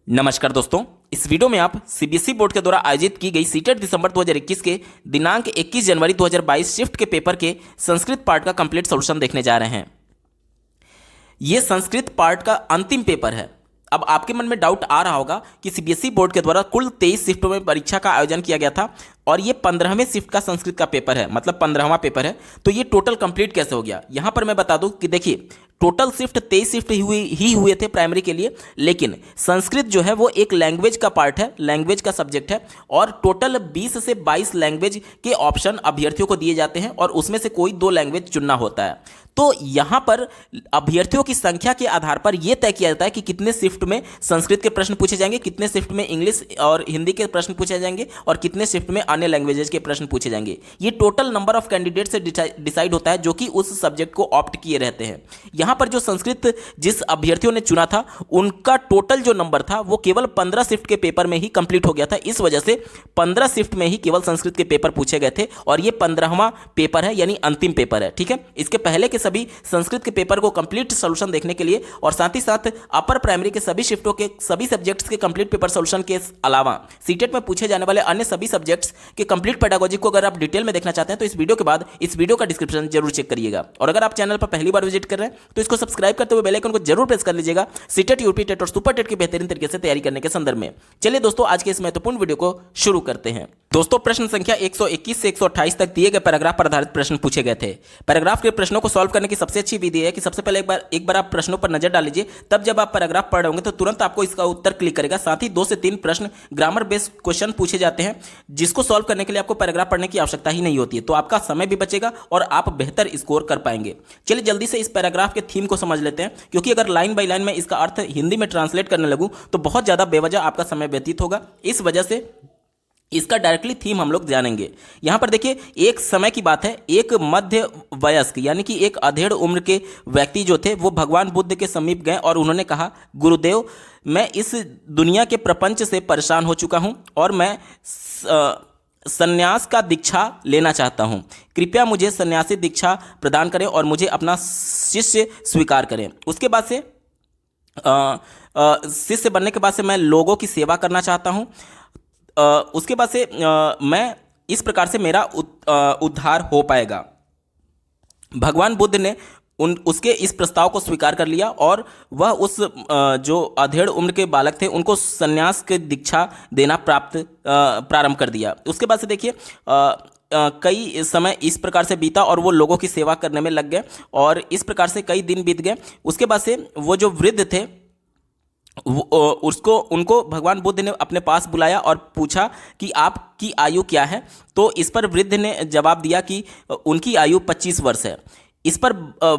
नमस्कार दोस्तों, इस वीडियो में आप सीबीएसई बोर्ड के द्वारा आयोजित की गई सीटेट दिसंबर 2021 के दिनांक 21 जनवरी 2022 शिफ्ट के पेपर के संस्कृत पार्ट का कंप्लीट सॉल्यूशन देखने जा रहे हैं। यह संस्कृत पार्ट का अंतिम पेपर है। अब आपके मन में डाउट आ रहा होगा कि सीबीएसई बोर्ड के द्वारा कुल 23 शिफ्टों में परीक्षा का आयोजन किया गया था और ये 15वें शिफ्ट का संस्कृत का पेपर है, मतलब 15वां पेपर है, तो ये टोटल कंप्लीट कैसे हो गया। यहां पर मैं बता दूं कि देखिए, टोटल शिफ्ट 23 शिफ्ट ही हुए थे प्राइमरी के लिए, लेकिन संस्कृत जो है वो एक लैंग्वेज का पार्ट है, लैंग्वेज का सब्जेक्ट है और टोटल 20 से 22 लैंग्वेज के ऑप्शन अभ्यर्थियों को दिए जाते हैं और उसमें से कोई 2 लैंग्वेज चुनना होता है। तो यहां पर अभ्यर्थियों की संख्या के आधार पर यह तय किया जाता है कि कितने शिफ्ट में संस्कृत के प्रश्न पूछे जाएंगे, कितने शिफ्ट में इंग्लिश और हिंदी के प्रश्न पूछे जाएंगे और कितने शिफ्ट में अन्य लैंग्वेजेस के प्रश्न पूछे जाएंगे। ये टोटल नंबर ऑफ कैंडिडेट से डिसाइड होता है जो कि उस सब्जेक्ट को ऑप्ट किए रहते हैं। यहां पर जो संस्कृत जिस अभ्यर्थियों ने चुना था उनका टोटल जो नंबर था वो केवल 15 शिफ्ट के पेपर में ही कंप्लीट हो गया था। इस वजह से 15 शिफ्ट में ही केवल संस्कृत के पेपर पूछे गए थे और ये 15वां पेपर है, यानी अंतिम पेपर है। ठीक है, इसके पहले के सभी संस्कृत के पेपर को कंप्लीट सॉल्यूशन देखने के लिए और साथ ही साथ अपर प्राइमरी के सभी शिफ्टों के सभी सब्जेक्ट्स के कंप्लीट पेपर सॉल्यूशन के अलावा सीटेट में पूछे जाने वाले अन्य सभी सब्जेक्ट्स के कंप्लीट पेडागोजी को अगर आप डिटेल में देखना चाहते हैं तो इस वीडियो के बाद इस वीडियो का डिस्क्रिप्शन जरूर चेक करिएगा। और अगर आप चैनल पर पहली बार विजिट कर रहे हैं तो इसको सब्सक्राइब करते हुए बेल आइकन को जरूर प्रेस कर लीजिएगा सीटेट, यूपी टेट और सुपर टेट की बेहतरीन तरीके से तैयारी करने के संदर्भ में। चलिए दोस्तों, आज के इस महत्वपूर्ण वीडियो को शुरू करते हैं। दोस्तों, प्रश्न संख्या 121 से 128 तक दिए गए पैराग्राफ पर आधारित प्रश्न पूछे गए थे। पैराग्राफ के प्रश्नों को सॉल्व करने की सबसे अच्छी विधि है कि सबसे पहले एक बार आप प्रश्नों पर नजर डाल लीजिए, तब जब आप पैराग्राफ पढ़ रहे होंगे तो तुरंत आपको इसका उत्तर क्लिक करेगा। साथ ही 2 से 3 प्रश्न ग्रामर बेस्ड क्वेश्चन पूछे जाते हैं जिसको सॉल्व करने के लिए आपको पैराग्राफ पढ़ने की आवश्यकता ही नहीं होती है, तो आपका समय भी बचेगा और आप बेहतर स्कोर कर पाएंगे। चलिए जल्दी से इस पैराग्राफ के थीम को समझ लेते हैं, क्योंकि अगर लाइन बाय लाइन में इसका अर्थ हिंदी में ट्रांसलेट करने लगूं तो बहुत ज्यादा बेवजह आपका समय व्यतीत होगा। इस वजह से इसका डायरेक्टली थीम हम लोग जानेंगे। यहां पर देखिए, एक समय की बात है, एक मध्य वयस्क यानी कि एक अधेड़ उम्र के व्यक्ति जो थे वो भगवान बुद्ध के समीप गए और उन्होंने कहा, गुरुदेव, मैं इस दुनिया के प्रपंच से परेशान हो चुका हूं और मैं संन्यास का दीक्षा लेना चाहता हूं। कृपया मुझे सन्यासी दीक्षा प्रदान करें और मुझे अपना शिष्य स्वीकार करें। उसके बाद से शिष्य बनने के बाद से मैं लोगों की सेवा करना चाहता हूं। उसके बाद से मैं इस प्रकार से मेरा उद्धार हो पाएगा। भगवान बुद्ध ने उसके इस प्रस्ताव को स्वीकार कर लिया और वह उस जो अधेड़ उम्र के बालक थे उनको सन्यास की दीक्षा देना प्रारंभ कर दिया। उसके बाद से देखिए, कई समय इस प्रकार से बीता और वो लोगों की सेवा करने में लग गए और इस प्रकार से कई दिन बीत गए। उसके बाद से वो जो वृद्ध थे उनको भगवान बुद्ध ने अपने पास बुलाया और पूछा कि आपकी आयु क्या है। तो इस पर वृद्ध ने जवाब दिया कि उनकी आयु 25 वर्ष है। इस पर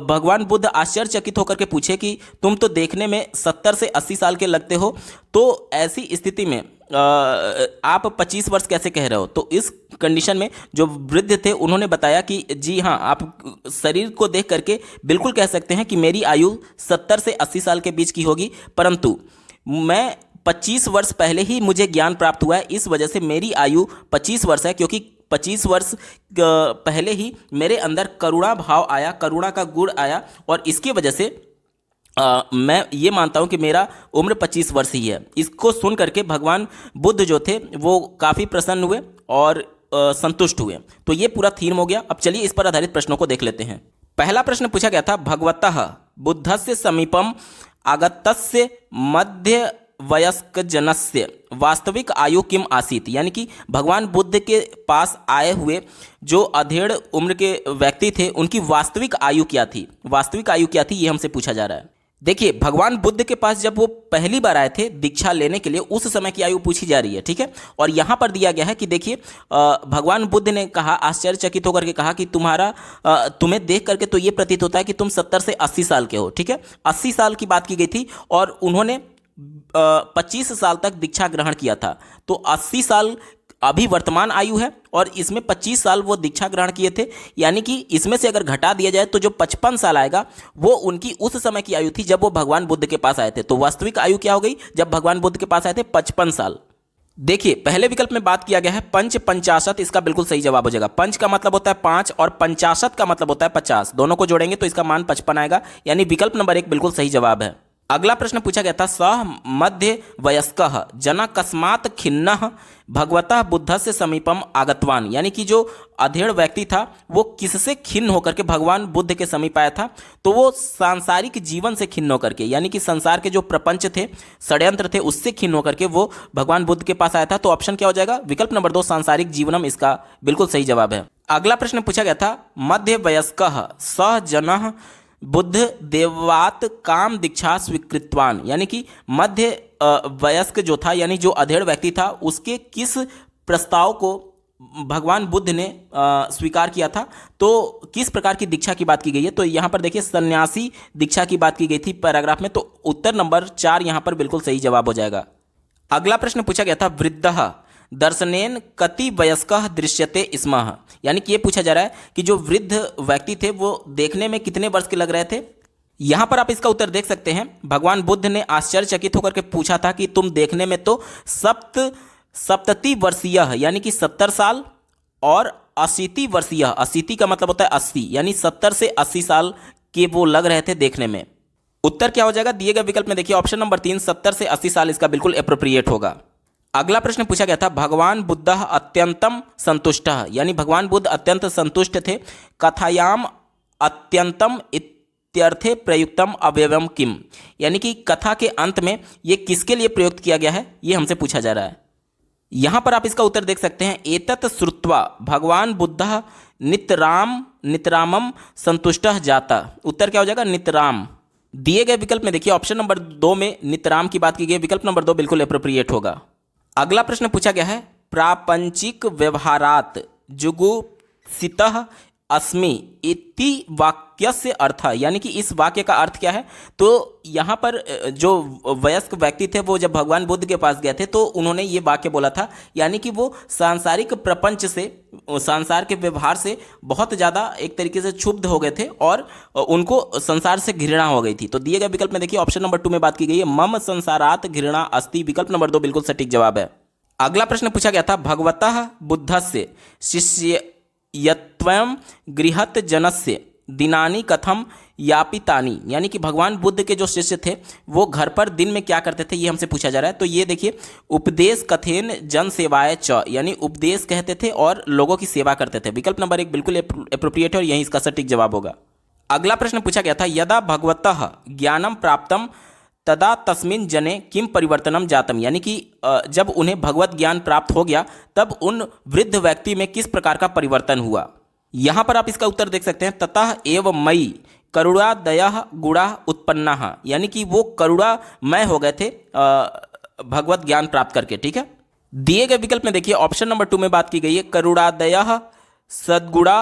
भगवान बुद्ध आश्चर्यचकित होकर के पूछे कि तुम तो देखने में 70 से 80 साल के लगते हो, तो ऐसी स्थिति में आप 25 वर्ष कैसे कह रहे हो। तो इस कंडीशन में जो वृद्ध थे उन्होंने बताया कि जी हाँ, आप शरीर को देख करके बिल्कुल कह सकते हैं कि मेरी आयु 70 से 80 साल के बीच की होगी, परंतु मैं 25 वर्ष पहले ही मुझे ज्ञान प्राप्त हुआ है, इस वजह से मेरी आयु 25 वर्ष है, क्योंकि 25 वर्ष पहले ही मेरे अंदर करुणा भाव आया, करुणा का गुण आया और इसकी वजह से मैं ये मानता हूं कि मेरा उम्र 25 वर्ष ही है। इसको सुन करके भगवान बुद्ध जो थे वो काफ़ी प्रसन्न हुए और संतुष्ट हुए। तो ये पूरा थीम हो गया। अब चलिए इस पर आधारित प्रश्नों को देख लेते हैं। पहला प्रश्न पूछा गया था, भगवतः बुद्धस्य समीपम आगतस्य मध्य वयस्क जनस्य वास्तविक आयु किम आसीत, यानी कि भगवान बुद्ध के पास आए हुए जो अधेड़ उम्र के व्यक्ति थे उनकी वास्तविक आयु क्या थी। वास्तविक आयु क्या थी ये हमसे पूछा जा रहा है। देखिए, भगवान बुद्ध के पास जब वो पहली बार आए थे दीक्षा लेने के लिए, उस समय की आयु पूछी जा रही है। ठीक है, और यहाँ पर दिया गया है कि देखिए, भगवान बुद्ध ने कहा, आश्चर्यचकित होकर के कहा कि तुम्हें देख करके तो ये प्रतीत होता है कि तुम 70 से 80 साल के हो। ठीक है, 80 साल की बात की गई थी और उन्होंने 25 साल तक दीक्षा ग्रहण किया था। तो 80 साल अभी वर्तमान आयु है और इसमें 25 साल वो दीक्षा ग्रहण किए थे, यानी कि इसमें से अगर घटा दिया जाए तो जो 55 साल आएगा वो उनकी उस समय की आयु थी जब वो भगवान बुद्ध के पास आए थे। तो वास्तविक आयु क्या हो गई जब भगवान बुद्ध के पास आए थे? 55 साल। देखिए, पहले विकल्प में बात किया गया है पंच पंचाशत, इसका बिल्कुल सही जवाब हो जाएगा। पंच का मतलब होता है 5 और पंचाशत का मतलब होता है 50, दोनों को जोड़ेंगे तो इसका मान 55 आएगा, यानी विकल्प नंबर 1 बिल्कुल सही जवाब है। अगला प्रश्न पूछा गया था, सः मध्य वयस्कः जनकस्मात् खिन्नः भगवतः बुद्धस्य समीपम आगतवान, यानी कि जो अधेड़ व्यक्ति था वो किससे खिन्न होकर के भगवान बुद्ध के समीप आया था? तो वो सांसारिक जीवन से खिन्न होकर के, यानी कि संसार के जो प्रपंच थे, षड्यंत्र थे, उससे खिन्न होकर के वो भगवान बुद्ध के पास आया था। तो ऑप्शन क्या हो जाएगा? विकल्प नंबर 2 सांसारिक जीवनम इसका बिल्कुल सही जवाब है। अगला प्रश्न पूछा गया था, मध्य वयस्कः सः जनः बुद्ध देवात काम दीक्षा स्वीकृतवान, यानी कि मध्य वयस्क जो था, यानी जो अधेड़ व्यक्ति था, उसके किस प्रस्ताव को भगवान बुद्ध ने स्वीकार किया था? तो किस प्रकार की दीक्षा की बात की गई है? तो यहाँ पर देखिए सन्यासी दीक्षा की बात की गई थी पैराग्राफ में। तो उत्तर नंबर 4 यहाँ पर बिल्कुल सही जवाब हो जाएगा। अगला प्रश्न पूछा गया था, वृद्धः दर्शनेन कति वयस्कः दृश्यते स्मः, यानी कि ये पूछा जा रहा है कि जो वृद्ध व्यक्ति थे वो देखने में कितने वर्ष के लग रहे थे? यहाँ पर आप इसका उत्तर देख सकते हैं। भगवान बुद्ध ने आश्चर्यचकित होकर के पूछा था कि तुम देखने में तो सप्तति वर्षीय, यानी कि 70 साल, और 80 वर्षीय, 80 का मतलब होता है 80, यानी 70 से 80 साल के वो लग रहे थे देखने में। उत्तर क्या हो जाएगा दिए गए विकल्प में? देखिए ऑप्शन नंबर 3 70 से 80 साल इसका बिल्कुल एप्रोप्रिएट होगा। अगला प्रश्न पूछा गया था, भगवान बुद्ध अत्यंतम संतुष्ट, यानी भगवान बुद्ध अत्यंत संतुष्ट थे, कथायाम अत्यंतम इत्यर्थे प्रयुक्तम अवयवम किम, यानी कि कथा के अंत में ये किसके लिए प्रयुक्त किया गया है, ये हमसे पूछा जा रहा है। यहां पर आप इसका उत्तर देख सकते हैं, एतत् श्रुत्वा भगवान बुद्ध नितरामम संतुष्टः जाता। उत्तर क्या हो जाएगा? नितराम। दिए गए विकल्प में देखिए ऑप्शन नंबर 2 में नितराम की बात की गई, विकल्प नंबर 2 बिल्कुल एप्रोप्रिएट होगा। अगला प्रश्न पूछा गया है, प्रापंचिक व्यवहारात जुगुप्सितः अस्मि इति वाक्यस्य अर्थ, यानी कि इस वाक्य का अर्थ क्या है? तो यहाँ पर जो वयस्क व्यक्ति थे वो जब भगवान बुद्ध के पास गए थे तो उन्होंने ये वाक्य बोला था, यानी कि वो सांसारिक प्रपंच से, संसार के व्यवहार से बहुत ज़्यादा एक तरीके से क्षुब्ध हो गए थे और उनको संसार से घृणा हो गई थी। तो दिए गए विकल्प में देखिए ऑप्शन नंबर 2 में बात की गई है, मम संसारात घृणा अस्ति, विकल्प नंबर 2 बिल्कुल सटीक जवाब है। अगला प्रश्न पूछा गया था, भगवतः बुद्धस्य शिष्य यत्वं गृहत जनस्य दिनानि कथम यापितानि, यानी कि भगवान बुद्ध के जो शिष्य थे वो घर पर दिन में क्या करते थे, ये हमसे पूछा जा रहा है। तो ये देखिए, उपदेश कथेन जन सेवाय च, यानी उपदेश कहते थे और लोगों की सेवा करते थे, विकल्प नंबर 1 बिल्कुल एप्रोप्रिएट है और यही इसका सटीक जवाब होगा। अगला प्रश्न पूछा गया था, यदा भगवतः ज्ञानम प्राप्तम तदा तस्मिन जने किम परिवर्तनम जातम, यानी कि जब उन्हें भगवत ज्ञान प्राप्त हो गया तब उन वृद्ध व्यक्ति में किस प्रकार का परिवर्तन हुआ? यहां पर आप इसका उत्तर देख सकते हैं, ततः एव मयि करुणादयः गुणा उत्पन्नाः, यानी कि वो करुणामय हो गए थे भगवत ज्ञान प्राप्त करके। ठीक है, दिए गए विकल्प में देखिए ऑप्शन नंबर 2 में बात की गई है, करुणादयः सद्गुणा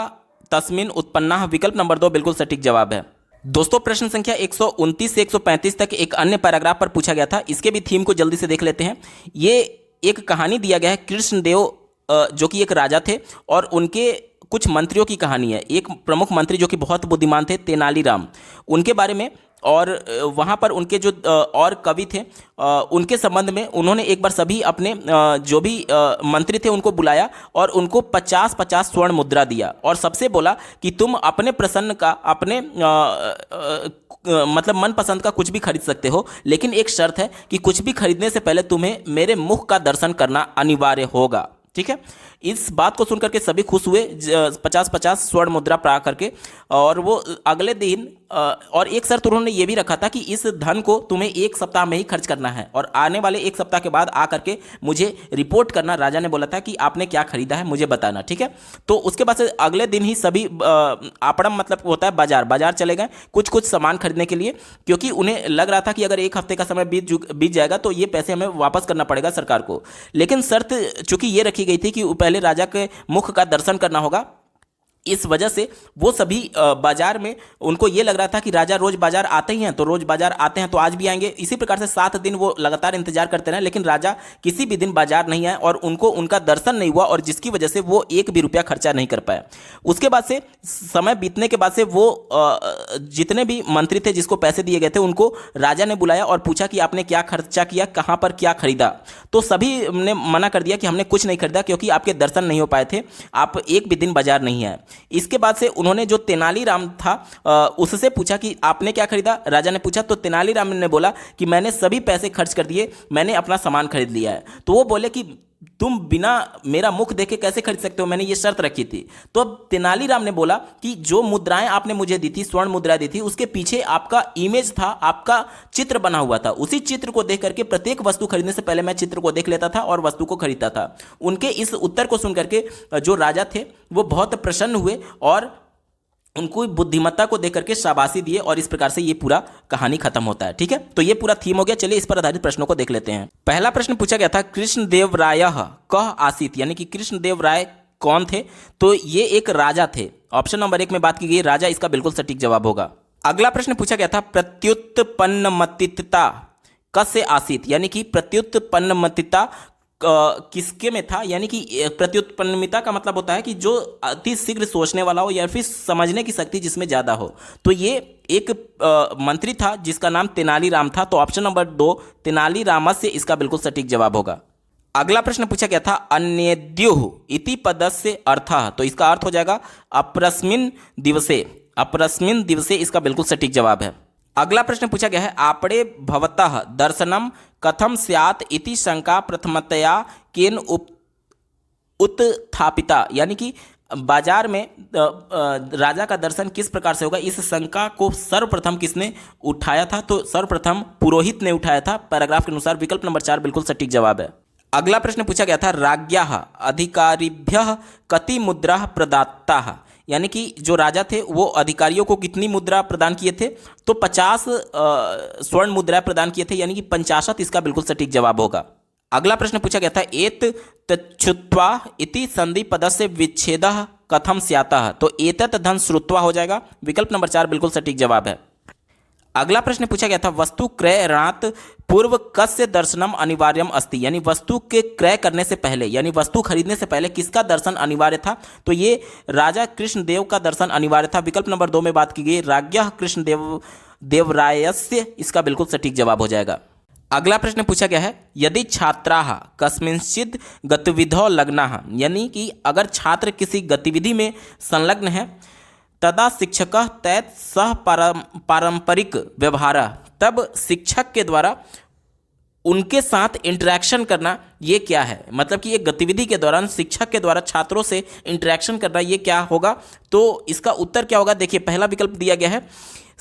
तस्मिन उत्पन्नाः, विकल्प नंबर 2 बिल्कुल सटीक जवाब है। दोस्तों प्रश्न संख्या 129 से 135 तक एक अन्य पैराग्राफ पर पूछा गया था, इसके भी थीम को जल्दी से देख लेते हैं। ये एक कहानी दिया गया है, कृष्णदेव जो कि एक राजा थे और उनके कुछ मंत्रियों की कहानी है। एक प्रमुख मंत्री जो कि बहुत बुद्धिमान थे, तेनालीराम, उनके बारे में, और वहाँ पर उनके जो और कवि थे उनके संबंध में उन्होंने एक बार सभी अपने जो भी मंत्री थे उनको बुलाया और उनको 50-50 स्वर्ण मुद्रा दिया और सबसे बोला कि तुम अपने प्रसन्न का, अपने मतलब मनपसंद का कुछ भी खरीद सकते हो, लेकिन एक शर्त है कि कुछ भी खरीदने से पहले तुम्हें मेरे मुख का दर्शन करना अनिवार्य होगा। ठीक है, इस बात को सुनकर के सभी खुश हुए, 50-50 स्वर्ण मुद्रा प्राप्त करके, और वो अगले दिन और एक शर्त उन्होंने ये भी रखा था कि इस धन को तुम्हें 1 सप्ताह में ही खर्च करना है और आने वाले 1 सप्ताह के बाद आकर के मुझे रिपोर्ट करना। राजा ने बोला था कि आपने क्या खरीदा है मुझे बताना। ठीक है, तो उसके बाद से अगले दिन ही सभी आपड़म मतलब होता है बाजार चले गए कुछ कुछ सामान खरीदने के लिए, क्योंकि उन्हें लग रहा था कि अगर 1 हफ्ते का समय बीत जाएगा तो ये पैसे हमें वापस करना पड़ेगा सरकार को। लेकिन शर्त चूंकि ये रखी गई थी कि पहले राजा के मुख का दर्शन करना होगा, इस वजह से वो सभी बाजार में, उनको ये लग रहा था कि राजा रोज बाजार आते ही हैं तो रोज बाजार आते हैं तो आज भी आएंगे। इसी प्रकार से 7 दिन वो लगातार इंतजार करते रहे, लेकिन राजा किसी भी दिन बाजार नहीं आए और उनको उनका दर्शन नहीं हुआ और जिसकी वजह से वो 1 भी रुपया खर्चा नहीं कर पाए। उसके बाद से समय बीतने के बाद से वो जितने भी मंत्री थे जिसको पैसे दिए गए थे उनको राजा ने बुलाया और पूछा कि आपने क्या खर्चा किया, कहाँ पर क्या खरीदा। तो सभी ने मना कर दिया कि हमने कुछ नहीं खरीदा क्योंकि आपके दर्शन नहीं हो पाए थे, आप एक भी दिन बाजार नहीं आए। इसके बाद से उन्होंने जो तेनालीराम था उससे पूछा कि आपने क्या खरीदा। राजा ने पूछा तो तेनालीराम ने बोला कि मैंने सभी पैसे खर्च कर दिए, मैंने अपना सामान खरीद लिया है। तो वो बोले कि तुम बिना मेरा मुख देखे कैसे खरीद सकते हो, मैंने ये शर्त रखी थी। तो अब तेनालीराम ने बोला कि जो मुद्राएं आपने मुझे दी थी, स्वर्ण मुद्रा दी थी, उसके पीछे आपका इमेज था, आपका चित्र बना हुआ था। उसी चित्र को देख करके प्रत्येक वस्तु खरीदने से पहले मैं चित्र को देख लेता था और वस्तु को खरीदता था। उनके इस उत्तर को सुन करके जो राजा थे वो बहुत प्रसन्न हुए और उनको बुद्धिमत्ता को देख करके शाबाशी दिए, और इस प्रकार से ये पूरा कहानी खत्म होता है। ठीक है, तो ये पूरा थीम हो गया। चलिए इस पर आधारित प्रश्नों को देख लेते हैं। पहला प्रश्न पूछा गया था कृष्णदेवरायः कः आसीत्, यानी कि कृष्णदेवराय कौन थे। तो ये एक राजा थे। ऑप्शन नंबर 1 में बात की गई राजा, इसका बिल्कुल सटीक जवाब होगा। अगला प्रश्न पूछा गया था प्रत्युत्पन्नमतिता कस्य आसीत्, यानी कि प्रत्युत्पन्नमतिता किसके में था। यानी कि प्रत्युत्पन्नमिता का मतलब होता है कि जो अति शीघ्र सोचने वाला हो या फिर समझने की शक्ति जिसमें ज़्यादा हो। तो ये एक मंत्री था जिसका नाम तेनालीराम था। तो ऑप्शन नंबर 2 तेनालीरामस्य इसका बिल्कुल सटीक जवाब होगा। अगला प्रश्न पूछा गया था अन्येद्युः इति पदस्य अर्थः, तो इसका अर्थ हो जाएगा अपरस्मिन् दिवसे। अपरस्मिन् दिवसे इसका बिल्कुल सटीक जवाब है। अगला प्रश्न पूछा गया है आपणे भवतः दर्शनम कथम स्यात् इति शंका प्रथमतया केन उत्थापिता, यानी कि बाजार में राजा का दर्शन किस प्रकार से होगा, इस शंका को सर्वप्रथम किसने उठाया था। तो सर्वप्रथम पुरोहित ने उठाया था पैराग्राफ के अनुसार। विकल्प नंबर 4 बिल्कुल सटीक जवाब है। अगला प्रश्न पूछा गया था राज्ञः अधिकारिभ्यः कति मुद्रा प्रदत्ताः, यानी कि जो राजा थे वो अधिकारियों को कितनी मुद्रा प्रदान किए थे। तो 50 स्वर्ण मुद्रा प्रदान किए थे, यानी कि 50 इसका बिल्कुल सटीक जवाब होगा। अगला प्रश्न पूछा गया था एत तच्छ्रुत्वा इति संधि पदस्य विच्छेदः कथम स्यातः, तो एतत् धन श्रुत्वा हो जाएगा। विकल्प नंबर 4 बिल्कुल सटीक जवाब है। अगला प्रश्न पूछा गया था वस्तु क्रय ऋणात् पूर्व कस्य दर्शनम अनिवार्यम अस्ति, यानी वस्तु के क्रय करने से पहले, यानी वस्तु खरीदने से पहले किसका दर्शन अनिवार्य था। तो ये राजा कृष्णदेव का दर्शन अनिवार्य था। विकल्प नंबर 2 में बात की गई राज्ञः कृष्णदेवरायस्य, इसका बिल्कुल सटीक जवाब हो जाएगा। अगला प्रश्न पूछा गया है यदि छात्राः कस्मिंश्चित् गतिविधौ लग्नाः, यानी कि अगर छात्र किसी गतिविधि में संलग्न है तदा शिक्षकः तैत् सह पारंपरिक व्यवहार, तब शिक्षक के द्वारा उनके साथ इंटरेक्शन करना ये क्या है। मतलब कि ये गतिविधि के दौरान शिक्षक के द्वारा छात्रों से इंटरेक्शन करना ये क्या होगा। तो इसका उत्तर क्या होगा, देखिए पहला विकल्प दिया गया है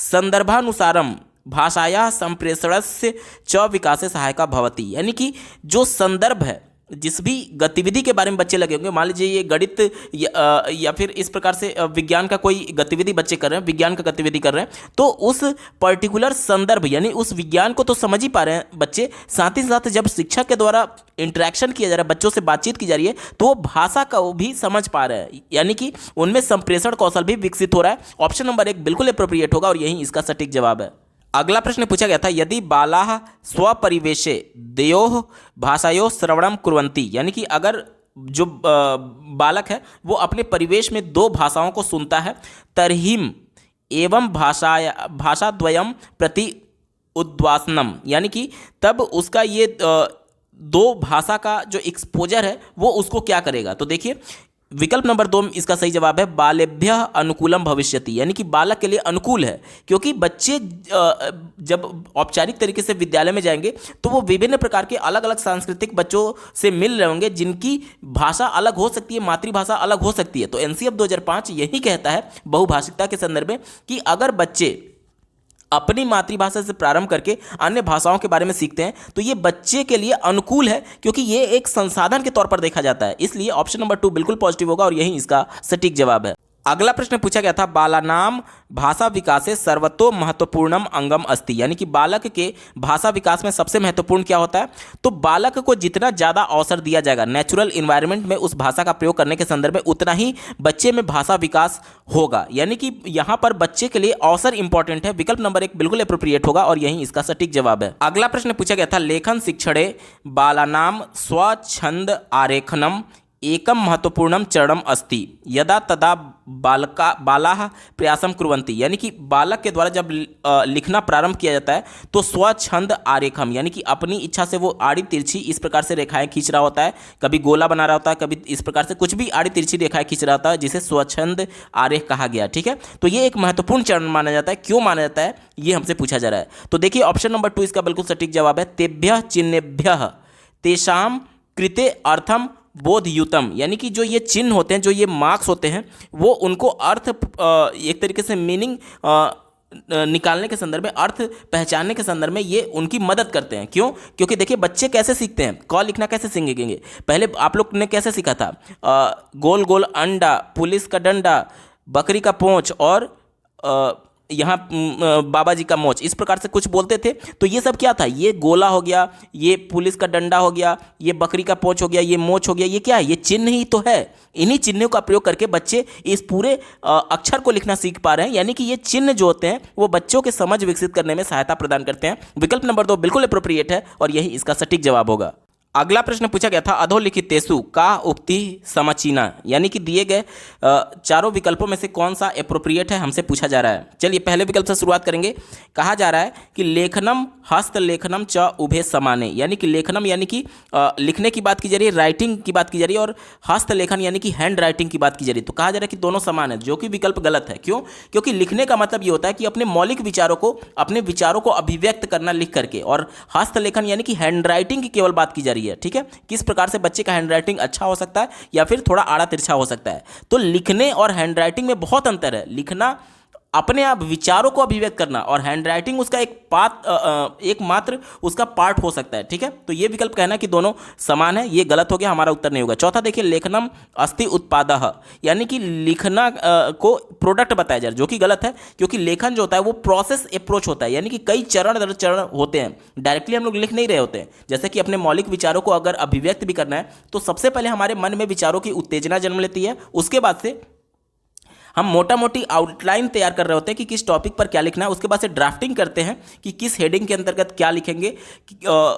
संदर्भानुसारम भाषाया संप्रेषणस्य च विकासे सहायका भवति, यानी कि जो संदर्भ है, जिस भी गतिविधि के बारे में बच्चे लगे होंगे, मान लीजिए ये गणित या फिर इस प्रकार से विज्ञान का कोई गतिविधि बच्चे कर रहे हैं, विज्ञान का गतिविधि कर रहे हैं, तो उस पर्टिकुलर संदर्भ यानी उस विज्ञान को तो समझ ही पा रहे हैं बच्चे, साथ ही साथ जब शिक्षक के द्वारा इंटरेक्शन किया जा रहा है, बच्चों से बातचीत की जा रही है, तो वो भाषा का भी समझ पा रहे हैं, यानी कि उनमें संप्रेषण कौशल भी विकसित हो रहा है। ऑप्शन नंबर 1 बिल्कुल अप्रोप्रिएट होगा और यही इसका सटीक जवाब है। अगला प्रश्न पूछा गया था यदि बालाः स्वपरिवेशे द्वयोः भाषायोः श्रवणं कुर्वन्ति, यानी कि अगर जो बालक है वो अपने परिवेश में 2 भाषाओं को सुनता है, तर्हिम एवं भाषाद्वयं प्रति उद्वासनम, यानी कि तब उसका ये 2 भाषा का जो एक्सपोजर है वो उसको क्या करेगा। तो देखिए विकल्प नंबर 2 इसका सही जवाब है बालेभ्यः अनुकूलम भविष्यति, यानी कि बालक के लिए अनुकूल है, क्योंकि बच्चे जब औपचारिक तरीके से विद्यालय में जाएंगे तो वो विभिन्न प्रकार के अलग अलग सांस्कृतिक बच्चों से मिल रहे होंगे जिनकी भाषा अलग हो सकती है, मातृभाषा अलग हो सकती है। तो एनसीएफ 2005 यही कहता है बहुभाषिकता के संदर्भ में कि अगर बच्चे अपनी मातृभाषा से प्रारंभ करके अन्य भाषाओं के बारे में सीखते हैं तो ये बच्चे के लिए अनुकूल है, क्योंकि ये एक संसाधन के तौर पर देखा जाता है। इसलिए ऑप्शन नंबर 2 बिल्कुल पॉजिटिव होगा और यही इसका सटीक जवाब है। अगला प्रश्न पूछा गया था बालानाम भाषा विकासे सर्वतो महत्वपूर्णम अंगम अस्ति, यानी कि बालक के भाषा विकास में सबसे महत्वपूर्ण क्या होता है। तो बालक को जितना ज़्यादा अवसर दिया जाएगा नेचुरल इन्वायरमेंट में उस भाषा का प्रयोग करने के संदर्भ में, उतना ही बच्चे में भाषा विकास होगा, यानी कि यहाँ पर बच्चे के लिए अवसर इंपॉर्टेंट है। विकल्प नंबर 1 बिल्कुल अप्रोप्रिएट होगा और यही इसका सटीक जवाब है। अगला प्रश्न पूछा गया था लेखन शिक्षणे बालानाम स्वच्छंद आरेखनम एकम महत्वपूर्णम चरणम अस्ति यदा तदा बालाः प्रयासम कुर्वन्ति, यानी कि बालक के द्वारा जब लिखना प्रारंभ किया जाता है तो स्वच्छंद आरेखम, यानी कि अपनी इच्छा से वो आड़ी तिरछी इस प्रकार से रेखाएं खींच रहा होता है, कभी गोला बना रहा होता है, कभी इस प्रकार से कुछ भी आड़ी तिरछी रेखाएं खींच रहा होता है, जिसे स्वच्छंद आरेख कहा गया। ठीक है, तो ये एक महत्वपूर्ण चरण माना जाता है। क्यों माना जाता है ये हमसे पूछा जा रहा है। तो देखिए ऑप्शन नंबर 2 इसका बिल्कुल सटीक जवाब है। तेभ्यः चिन्हेभ्यः तेषाम कृते अर्थम बोधयुतम, यानी कि जो ये चिन्ह होते हैं, जो ये मार्क्स होते हैं, वो उनको अर्थ एक तरीके से मीनिंग निकालने के संदर्भ में, अर्थ पहचानने के संदर्भ में ये उनकी मदद करते हैं। क्यों? क्योंकि देखिए बच्चे कैसे सीखते हैं, क लिखना कैसे सीखेंगे। पहले आप लोग ने कैसे सीखा था, गोल गोल अंडा, पुलिस का डंडा, बकरी का पूंछ और यहाँ बाबा जी का मोच, इस प्रकार से कुछ बोलते थे। तो ये सब क्या था, ये गोला हो गया, ये पुलिस का डंडा हो गया, ये बकरी का पूंछ हो गया, ये मोच हो गया, ये क्या है, ये चिन्ह ही तो है। इन्हीं चिन्हों का प्रयोग करके बच्चे इस पूरे अक्षर को लिखना सीख पा रहे हैं, यानी कि ये चिन्ह जो होते हैं वो बच्चों के समझ विकसित करने में सहायता प्रदान करते हैं। विकल्प नंबर 2 बिल्कुल अप्रोप्रिएट है और यही इसका सटीक जवाब होगा। अगला प्रश्न पूछा गया था अधोलिखितेषु का उक्ति समचीना, यानी कि दिए गए चारों विकल्पों में से कौन सा एप्रोप्रिएट है हमसे पूछा जा रहा है। चलिए पहले विकल्प से शुरुआत करेंगे। कहा जा रहा है कि लेखनम हस्तलेखनम च उभे समाने, यानी कि लेखनम यानी कि लिखने की बात की जा रही है, राइटिंग की बात की जा रही है, और हस्तलेखन यानी कि हैंड राइटिंग की बात की जा रही है। तो कहा जा रहा है कि दोनों समान है, जो कि विकल्प गलत है। क्यों? क्योंकि लिखने का मतलब ये होता है कि अपने मौलिक विचारों को, अपने विचारों को अभिव्यक्त करना लिख करके, और हस्तलेखन यानी कि हैंड राइटिंग की केवल बात की जा रही है। ठीक है, किस प्रकार से बच्चे का हैंडराइटिंग अच्छा हो सकता है या फिर थोड़ा आड़ा तिरछा हो सकता है। तो लिखने और हैंडराइटिंग में बहुत अंतर है। लिखना अपने आप विचारों को अभिव्यक्त करना, और हैंडराइटिंग उसका एक मात्र उसका पार्ट हो सकता है। ठीक है, तो ये विकल्प कहना कि दोनों समान है, ये गलत हो गया, हमारा उत्तर नहीं होगा। चौथा देखिए, लेखनम अस्ति उत्पादः, यानी कि लिखना को प्रोडक्ट बताया जा रहा है, जो कि गलत है। क्योंकि लेखन जो होता है वो प्रोसेस अप्रोच होता है, यानी कि कई चरण दर चरण होते हैं। डायरेक्टली हम लोग लिख नहीं रहे होते हैं। जैसे कि अपने मौलिक विचारों को अगर अभिव्यक्त भी करना है तो सबसे पहले हमारे मन में विचारों की उत्तेजना जन्म लेती है, उसके बाद से हम मोटा मोटी आउटलाइन तैयार कर रहे होते हैं कि किस टॉपिक पर क्या लिखना है, उसके बाद से ड्राफ्टिंग करते हैं कि किस हेडिंग के अंतर्गत क्या लिखेंगे,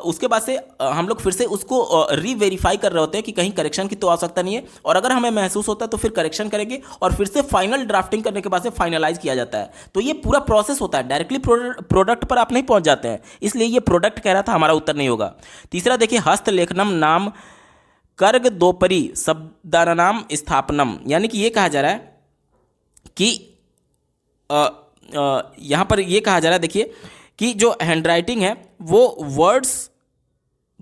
उसके बाद से हम लोग फिर से उसको रीवेरीफाई कर रहे होते हैं कि कहीं करेक्शन की तो आवश्यकता नहीं है, और अगर हमें महसूस होता है तो फिर करेक्शन करेंगे, और फिर से फाइनल ड्राफ्टिंग करने के बाद से फाइनलाइज किया जाता है। तो ये पूरा प्रोसेस होता है, डायरेक्टली प्रोडक्ट पर आप नहीं पहुंच जाते हैं, इसलिए ये प्रोडक्ट कह रहा था, हमारा उत्तर नहीं होगा। तीसरा देखिए, हस्तलेखनम नाम कर्ग दोपरी शब्दानाम स्थापनम, यानी कि ये कहा जा रहा है कि यहाँ पर ये कहा जा रहा है, देखिए कि जो हैंडराइटिंग है वो वर्ड्स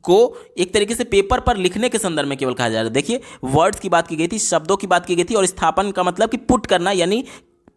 को एक तरीके से पेपर पर लिखने के संदर्भ में केवल कहा जा रहा है। देखिए वर्ड्स की बात की गई थी, शब्दों की बात की गई थी, और स्थापन का मतलब कि पुट करना, यानी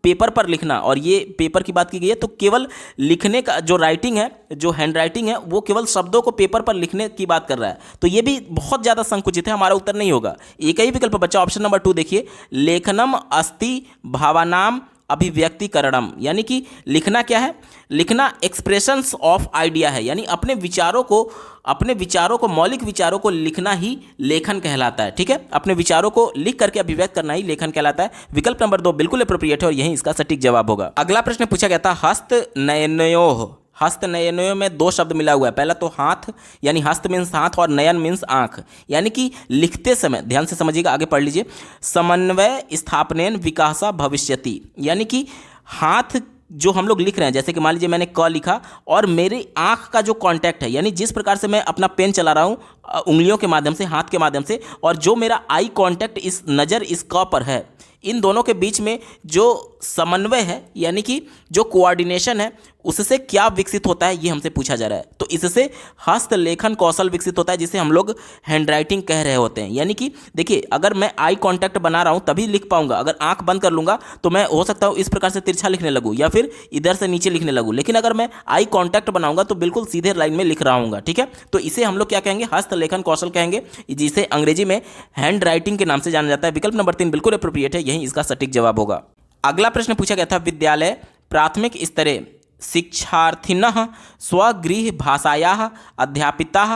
पेपर पर लिखना, और ये पेपर की बात की गई है। तो केवल लिखने का जो राइटिंग है, जो हैंड राइटिंग है, वो केवल शब्दों को पेपर पर लिखने की बात कर रहा है। तो ये भी बहुत ज़्यादा संकुचित है, हमारा उत्तर नहीं होगा। एक ही विकल्प बचा, ऑप्शन नंबर 2 देखिए, लेखनम अस्ति भावनाम अभिव्यक्तिकरणम, यानी कि लिखना क्या है, लिखना एक्सप्रेशंस ऑफ आइडिया है, यानी अपने विचारों को मौलिक विचारों को लिखना ही लेखन कहलाता है। ठीक है, अपने विचारों को लिख करके अभिव्यक्त करना ही लेखन कहलाता है। विकल्प नंबर 2 बिल्कुल अप्रोप्रिएट है और यही इसका सटीक जवाब होगा। अगला प्रश्न पूछा गया था हस्तनयनयोः, हस्तनयनयोः में 2 शब्द मिला हुआ है। पहला तो हाथ, यानी हस्त मीन्स हाथ, और नयन मीन्स आंख, यानी कि लिखते समय ध्यान से समझिएगा, आगे पढ़ लीजिए, समन्वय स्थापनेन विकासा भविष्यति, यानी कि हाथ जो हम लोग लिख रहे हैं, जैसे कि मान लीजिए मैंने क लिखा और मेरी आंख का जो कांटेक्ट है, यानी जिस प्रकार से मैं अपना पेन चला रहा हूँ उंगलियों के माध्यम से, हाथ के माध्यम से, और जो मेरा आई कांटेक्ट इस नज़र इस क पर है, इन दोनों के बीच में जो समन्वय है, यानी कि जो कोऑर्डिनेशन है, उससे क्या विकसित होता है ये हमसे पूछा जा रहा है। तो इससे हस्तलेखन कौशल विकसित होता है, जिसे हम लोग हैंडराइटिंग कह रहे होते हैं। यानी कि देखिए, अगर मैं आई कांटेक्ट बना रहा हूँ तभी लिख पाऊंगा, अगर आंख बंद कर लूंगा तो मैं हो सकता हूँ इस प्रकार से तिरछा लिखने लगूँ या फिर इधर से नीचे लिखने लगूँ, लेकिन अगर मैं आई कांटेक्ट बनाऊंगा तो बिल्कुल सीधे लाइन में लिख रहा हूँगा। ठीक है, तो इसे हम लोग क्या कहेंगे, हस्तलेखन कौशल कहेंगे, जिसे अंग्रेजी में हैंड राइटिंग के नाम से जाना जाता है। विकल्प नंबर 3 बिल्कुल अप्रोप्रिएट है, यही इसका सटीक जवाब होगा। अगला प्रश्न पूछा गया था विद्यालय प्राथमिक स्तरे शिक्षार्थिनः स्वगृह भाषायाः अध्यापिताः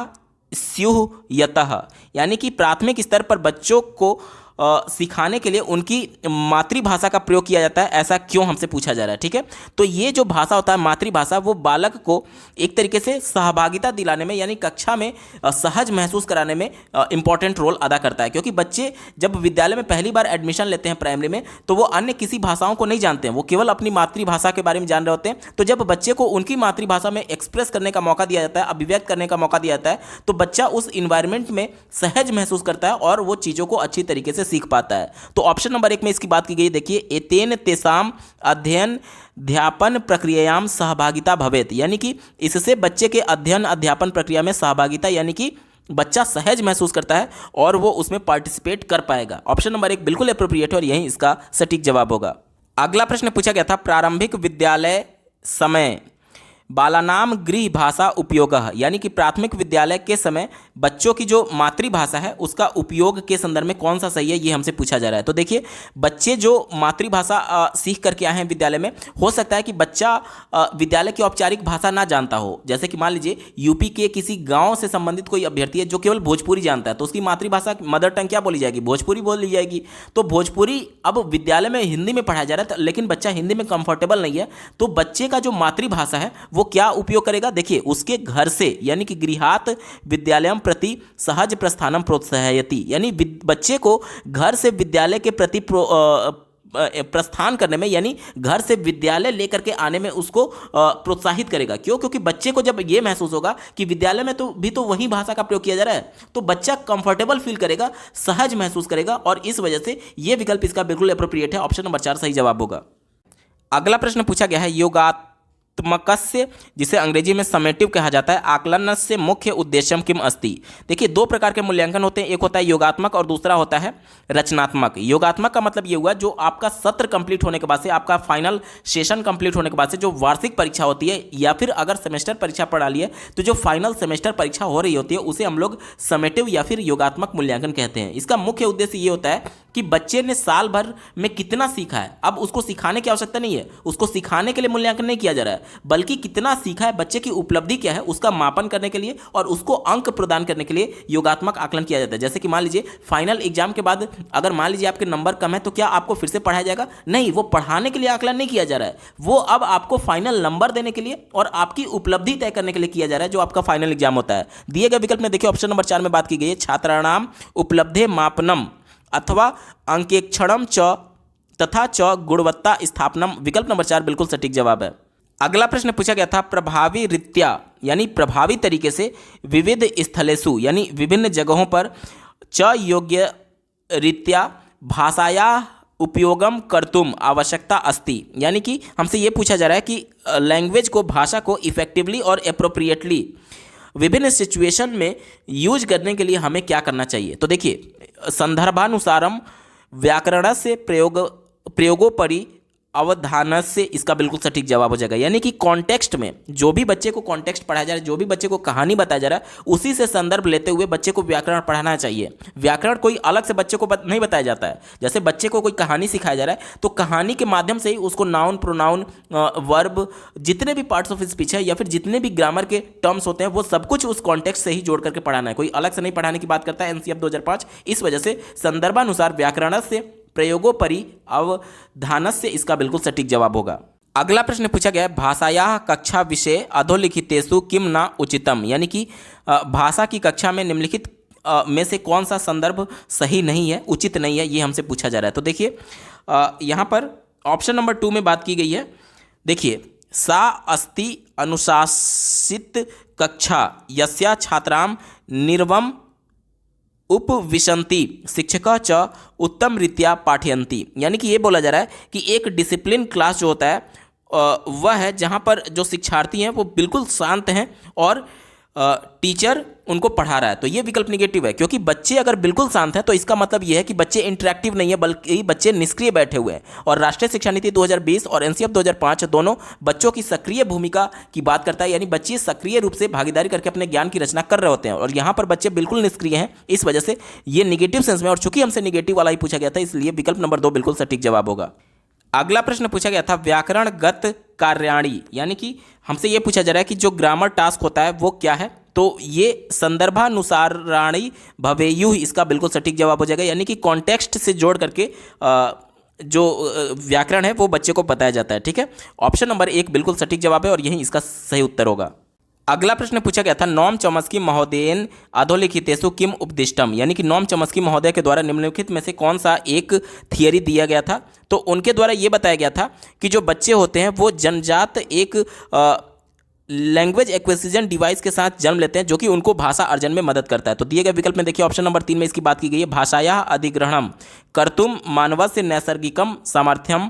स्युः यतः, यानी कि प्राथमिक स्तर पर बच्चों को सिखाने के लिए उनकी मातृभाषा का प्रयोग किया जाता है, ऐसा क्यों हमसे पूछा जा रहा है। ठीक है, तो ये जो भाषा होता है मातृभाषा, वो बालक को एक तरीके से सहभागिता दिलाने में यानी कक्षा में सहज महसूस कराने में इंपॉर्टेंट रोल अदा करता है। क्योंकि बच्चे जब विद्यालय में पहली बार एडमिशन लेते हैं प्राइमरी में, तो वो अन्य किसी भाषाओं को नहीं जानते हैं, वो केवल अपनी मातृभाषा के बारे में जान रहे होते हैं। तो जब बच्चे को उनकी मातृभाषा में एक्सप्रेस करने का मौका दिया जाता है, अभिव्यक्त करने का मौका दिया जाता है, तो बच्चा उस इन्वायरमेंट में सहज महसूस करता है और वो चीज़ों को अच्छी तरीके से सीख पाता है। तो ऑप्शन नंबर 1 में इसकी बात की गई, देखिए, एतेन तेसाम अध्ययन अध्यापन प्रक्रियायाम सहभागिता भवेत, यानी कि इससे बच्चे के अध्ययन अध्यापन प्रक्रिया में सहभागिता यानी कि बच्चा सहज महसूस करता है और वो उसमें पार्टिसिपेट कर पाएगा। ऑप्शन नंबर 1 बिल्कुल एप्रोप्रिएट है और यही इसका सटीक जवाब होगा। अगला प्रश्न पूछा गया था, प्रारंभिक विद्यालय समय बालानाम गृह भाषा उपयोग, यानी कि प्राथमिक विद्यालय के समय बच्चों की जो मातृभाषा है उसका उपयोग के संदर्भ में कौन सा सही है, ये हमसे पूछा जा रहा है। तो देखिए, बच्चे जो मातृभाषा सीख करके आए हैं विद्यालय में, हो सकता है कि बच्चा विद्यालय की औपचारिक भाषा ना जानता हो। जैसे कि मान लीजिए यूपी के किसी गाँव से संबंधित कोई अभ्यर्थी है जो केवल भोजपुरी जानता है, तो उसकी मातृभाषा मदर टंग क्या बोली जाएगी, भोजपुरी बोली जाएगी। तो भोजपुरी अब विद्यालय में हिंदी में पढ़ाया जा रहा है, लेकिन बच्चा हिंदी में कंफर्टेबल नहीं है, तो बच्चे का जो मातृभाषा है वो क्या उपयोग करेगा, देखिए, उसके घर से यानी कि गृहात विद्यालयम प्रति सहज प्रस्थानम प्रोत्साहयति, यानी बच्चे को घर से विद्यालय के प्रति प्रस्थान करने में यानी घर से विद्यालय लेकर के आने में उसको प्रोत्साहित करेगा। क्यों? क्योंकि बच्चे को जब ये महसूस होगा कि विद्यालय में तो वही भाषा का प्रयोग किया जा रहा है, तो बच्चा कंफर्टेबल फील करेगा, सहज महसूस करेगा, और इस वजह से ये विकल्प इसका बिल्कुल एप्रोप्रिएट है। ऑप्शन नंबर 4 सही जवाब होगा। अगला प्रश्न पूछा गया है, योगात्मकस्य, जिसे अंग्रेजी में समेटिव कहा जाता है, आकलनस्य मुख्य उद्देश्यम किम अस्ति। देखिए, दो प्रकार के मूल्यांकन होते हैं, एक होता है योगात्मक और दूसरा होता है रचनात्मक। योगात्मक का मतलब ये हुआ जो आपका सत्र कंप्लीट होने के बाद से, आपका फाइनल सेशन कंप्लीट होने के बाद से जो वार्षिक परीक्षा होती है, या फिर अगर सेमेस्टर परीक्षा पढ़ा ली है तो जो फाइनल सेमेस्टर परीक्षा हो रही होती है उसे हम लोग समेटिव या फिर योगात्मक मूल्यांकन कहते हैं। इसका मुख्य उद्देश्य ये होता है कि बच्चे ने साल भर में कितना सीखा है। अब उसको सिखाने की आवश्यकता नहीं है, उसको सिखाने के लिए मूल्यांकन नहीं किया जा रहा है, बल्कि कितना सीखा है, बच्चे की उपलब्धि क्या है, उसका मापन करने के लिए और उसको अंक प्रदान करने के लिए योगात्मक आकलन किया जाता है। जैसे कि मान लीजिए फाइनल एग्जाम के बाद अगर मान लीजिए आपके नंबर कम है, तो क्या आपको फिर से पढ़ाया जाएगा? नहीं, वो पढ़ाने के लिए आकलन नहीं किया जा रहा है, वो अब आपको फाइनल नंबर देने के लिए और आपकी उपलब्धि तय करने के लिए किया जा रहा है, जो आपका फाइनल एग्जाम होता है। दिए गए विकल्प में देखिए, ऑप्शन नंबर 4 में बात की गई है, छात्राणाम उपलब्धे मापनम अथवा अंकेक्षणम च तथा च गुणवत्ता स्थापनम। विकल्प नंबर 4 बिल्कुल सटीक जवाब है। अगला प्रश्न पूछा गया था, प्रभावी रीत्या यानी प्रभावी तरीके से विविध स्थलेषु यानी विभिन्न जगहों पर च योग्य रीत्या भाषाया उपयोगम कर्तुम आवश्यकता अस्ति, यानी कि हमसे ये पूछा जा रहा है कि लैंग्वेज को, भाषा को इफेक्टिवली और एप्रोप्रिएटली विभिन्न सिचुएशन में यूज करने के लिए हमें क्या करना चाहिए। तो देखिए, संदर्भानुसारम व्याकरणस्य प्रयोगोपरि अवधानस्य, इसका बिल्कुल सटीक जवाब हो जाएगा। यानी कि कॉन्टेक्स्ट में जो भी बच्चे को कॉन्टेक्स्ट पढ़ाया जा रहा है, जो भी बच्चे को कहानी बताया जा रहा है, उसी से संदर्भ लेते हुए बच्चे को व्याकरण पढ़ाना चाहिए। व्याकरण कोई अलग से बच्चे को नहीं बताया जाता है। जैसे बच्चे को कोई कहानी सिखाया जा रहा है, तो कहानी के माध्यम से ही उसको नाउन, प्रोनाउन, वर्ब, जितने भी पार्ट्स ऑफ स्पीच है या फिर जितने भी ग्रामर के टर्म्स होते हैं, वो सब कुछ उस कॉन्टेक्स्ट से ही जोड़ करके पढ़ाना है। कोई अलग से नहीं पढ़ाने की बात करता है एनसीएफ 2005। इस वजह से संदर्भानुसार व्याकरण से प्रयोगोपरि अवधानस्य, इसका बिल्कुल सटीक जवाब होगा। अगला प्रश्न पूछा गया है, भाषायाः कक्षा विषय अधोलिखितेषु किम न उचितम, यानी कि भाषा की कक्षा में निम्नलिखित में से कौन सा संदर्भ सही नहीं है, उचित नहीं है, ये हमसे पूछा जा रहा है। तो देखिए, यहाँ पर ऑप्शन नंबर 2 में बात की गई है। देखिए, सा अस्ति अनुशासित कक्षा यस्या छात्राम निर्वम उपविशन्ति शिक्षका च उत्तम रीत्या पाठयन्ति, यानी कि ये बोला जा रहा है कि एक डिसिप्लिन क्लास जो होता है वह है जहाँ पर जो शिक्षार्थी हैं वो बिल्कुल शांत हैं और टीचर उनको पढ़ा रहा है। तो ये विकल्प निगेटिव है, क्योंकि बच्चे अगर बिल्कुल शांत हैं तो इसका मतलब ये है कि बच्चे इंटरेक्टिव नहीं है, बल्कि बच्चे निष्क्रिय बैठे हुए हैं। और राष्ट्रीय शिक्षा नीति 2020 और एनसीएफ 2005 दोनों बच्चों की सक्रिय भूमिका की बात करता है, यानी बच्चे सक्रिय रूप से भागीदारी करके अपने ज्ञान की रचना कर रहे होते हैं, और यहाँ पर बच्चे बिल्कुल निष्क्रिय हैं। इस वजह से ये निगेटिव सेंस में, और चूंकि हमसे निगेटिव वाला ही पूछा गया था, इसलिए विकल्प नंबर 2 बिल्कुल सटीक जवाब होगा। अगला प्रश्न पूछा गया था, व्याकरणगत कार्याणी, यानी कि हमसे ये पूछा जा रहा है कि जो ग्रामर टास्क होता है वो क्या है। तो ये संदर्भानुसाराणि भवेयुः इसका बिल्कुल सटीक जवाब हो जाएगा, यानी कि कॉन्टेक्स्ट से जोड़ करके जो व्याकरण है वो बच्चे को बताया जाता है। ठीक है, ऑप्शन नंबर 1 बिल्कुल सटीक जवाब है और यही इसका सही उत्तर होगा। अगला प्रश्न पूछा गया था नॉम चॉम्स्की महोदयेन अधोलिखितेषु किम उपदिष्टम, यानी कि नॉम चॉम्स्की महोदय के द्वारा निम्नलिखित में से कौन सा एक थियरी दिया गया था। तो उनके द्वारा ये बताया गया था कि जो बच्चे होते हैं वो जन्मजात एक लैंग्वेज एक्विजिशन डिवाइस के साथ जन्म लेते हैं जो कि उनको भाषा अर्जन में मदद करता है। तो दिए गए विकल्प में देखिए ऑप्शन नंबर 3 में इसकी बात की गई है, भाषायाः अधिग्रहणम कर्तुम मानवस्य नैसर्गिकम सामर्थ्यम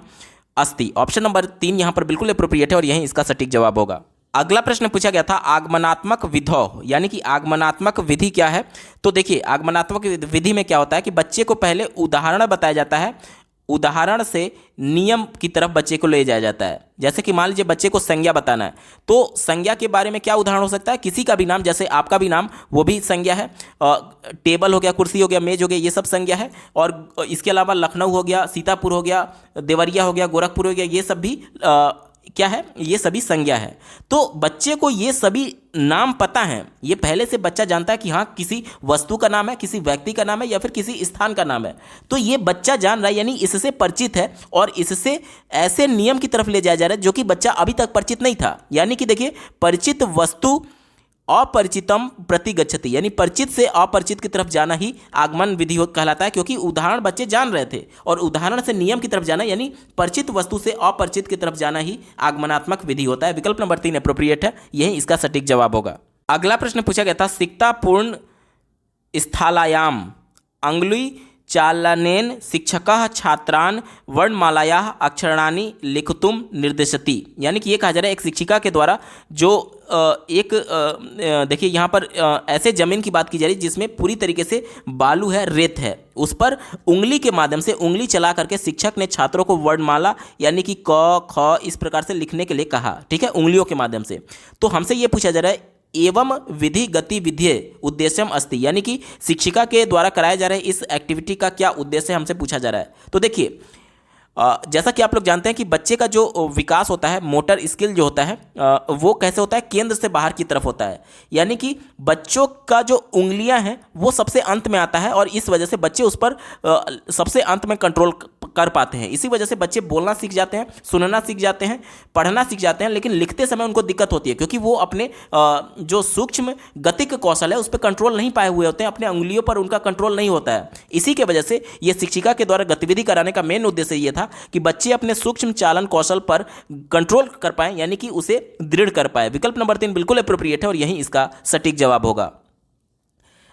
अस्ति। ऑप्शन नंबर 3 यहाँ पर बिल्कुल अप्रोप्रिएट है और यही इसका सटीक जवाब होगा। अगला प्रश्न पूछा गया था आगमनात्मक विधौ, यानी कि आगमनात्मक विधि क्या है। तो देखिए आगमनात्मक विधि में क्या होता है कि बच्चे को पहले उदाहरण बताया जाता है, उदाहरण से नियम की तरफ बच्चे को ले जाया जाता है। जैसे कि मान लीजिए बच्चे को संज्ञा बताना है, तो संज्ञा के बारे में क्या उदाहरण हो सकता है, किसी का भी नाम, जैसे आपका भी नाम वो भी संज्ञा है, टेबल हो गया, कुर्सी हो गया, मेज हो गया, ये सब संज्ञा है। और इसके अलावा लखनऊ हो गया, सीतापुर हो गया, देवरिया हो गया, गोरखपुर हो गया, ये सब भी क्या है, ये सभी संज्ञा है। तो बच्चे को ये सभी नाम पता है, ये पहले से बच्चा जानता है कि हाँ किसी वस्तु का नाम है, किसी व्यक्ति का नाम है या फिर किसी स्थान का नाम है। तो ये बच्चा जान रहा है, यानी इससे परिचित है और इससे ऐसे नियम की तरफ ले जाया जा रहा है जो कि बच्चा अभी तक परिचित नहीं था। यानी कि देखिए परिचित वस्तु अपरिचितम प्रति गच्छति, यानी परिचित से अपरिचित की तरफ जाना ही आगमन विधि कहलाता है, क्योंकि उदाहरण बच्चे जान रहे थे और उदाहरण से नियम की तरफ जाना यानी परिचित वस्तु से अपरिचित की तरफ जाना ही आगमनात्मक विधि होता है। विकल्प नंबर 3 अप्रोप्रिएट है, यही इसका सटीक जवाब होगा। अगला प्रश्न पूछा गया था सिक्तापूर्ण स्थालायाम अंगुली चालनेन शिक्षकः छात्रान् वर्णमालायाः अक्षराणि लिखितुम निर्देशति, यानी कि ये कहा जा रहा है एक शिक्षिका के द्वारा जो देखिए यहाँ पर ऐसे जमीन की बात की जा रही है जिसमें पूरी तरीके से बालू है, रेत है, उस पर उंगली के माध्यम से उंगली चला करके शिक्षक ने छात्रों को वर्णमाला यानी कि क ख इस प्रकार से लिखने के लिए कहा। ठीक है, उंगलियों के माध्यम से। तो हमसे ये पूछा जा रहा है एवं विधि गतिविधि उद्देश्यम अस्ति, यानी कि शिक्षिका के द्वारा कराया जा रहा है इस एक्टिविटी का क्या उद्देश्य हमसे पूछा जा रहा है। तो देखिए जैसा कि आप लोग जानते हैं कि बच्चे का जो विकास होता है, मोटर स्किल जो होता है वो कैसे होता है, केंद्र से बाहर की तरफ होता है। यानी कि बच्चों का जो उंगलियां हैं वो सबसे अंत में आता है और इस वजह से बच्चे उस पर सबसे अंत में कंट्रोल कर पाते हैं। इसी वजह से बच्चे बोलना सीख जाते हैं, सुनना सीख जाते हैं, पढ़ना सीख जाते हैं, लेकिन लिखते समय उनको दिक्कत होती है क्योंकि वो अपने जो सूक्ष्म गतिक कौशल है उस पर कंट्रोल नहीं पाए हुए होते हैं, अपने उंगलियों पर उनका कंट्रोल नहीं होता है। इसी के वजह से ये शिक्षिका के द्वारा गतिविधि कराने का मेन उद्देश्य ये था कि बच्चे अपने सूक्ष्म चालन कौशल पर कंट्रोल कर पाए, यानी कि उसे दृढ़ कर पाए। विकल्प नंबर 3 बिल्कुल अप्रोप्रिएट है और यही इसका सटीक जवाब होगा।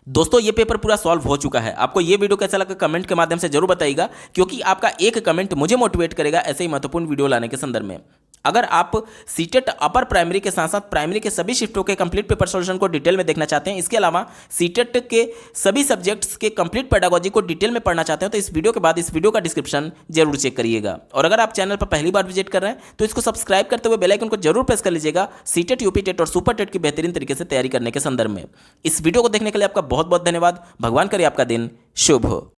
दोस्तों ये पेपर पूरा सॉल्व हो चुका है। आपको ये वीडियो कैसा लगा कमेंट के माध्यम से जरूर बताइएगा, क्योंकि आपका एक कमेंट मुझे मोटिवेट करेगा ऐसे ही महत्वपूर्ण वीडियो लाने के संदर्भ में। अगर आप सीटेट अपर प्राइमरी के साथ साथ प्राइमरी के सभी शिफ्टों के कंप्लीट पेपर सॉल्यूशन को डिटेल में देखना चाहते हैं, इसके अलावा सीटेट के सभी सब्जेक्ट्स के कंप्लीट पेडागोजी को डिटेल में पढ़ना चाहते हैं, तो इस वीडियो के बाद इस वीडियो का डिस्क्रिप्शन जरूर चेक करिएगा। और अगर आप चैनल पर पहली बार विजिट कर रहे हैं तो इसको सब्सक्राइब करते हुए बेल आइकन को जरूर प्रेस कर लीजिएगा सीटेट, यूपी टेट और सुपर टेट की बेहतरीन तरीके से तैयारी करने के संदर्भ में। इस वीडियो को देखने के लिए आपका बहुत बहुत धन्यवाद। भगवान करे आपका दिन शुभ हो।